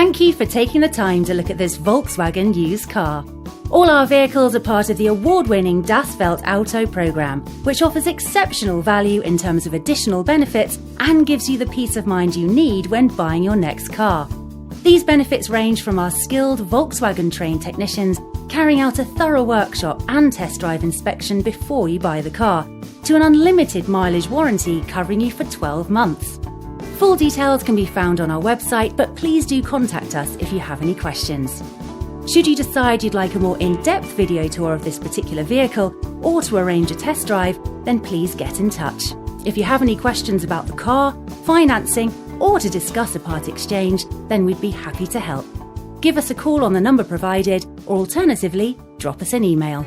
Thank you for taking the time to look at this Volkswagen used car. All our vehicles are part of the award-winning Das Welt Auto programme, which offers exceptional value in terms of additional benefits and gives you the peace of mind you need when buying your next car. These benefits range from our skilled Volkswagen-trained technicians carrying out a thorough workshop and test drive inspection before you buy the car, to an unlimited mileage warranty covering you for 12 months. Full details can be found on our website, but please do contact us if you have any questions. Should you decide you'd like a more in-depth video tour of this particular vehicle or to arrange a test drive, then please get in touch. If you have any questions about the car, financing, or to discuss a part exchange, then we'd be happy to help. Give us a call on the number provided, or alternatively, drop us an email.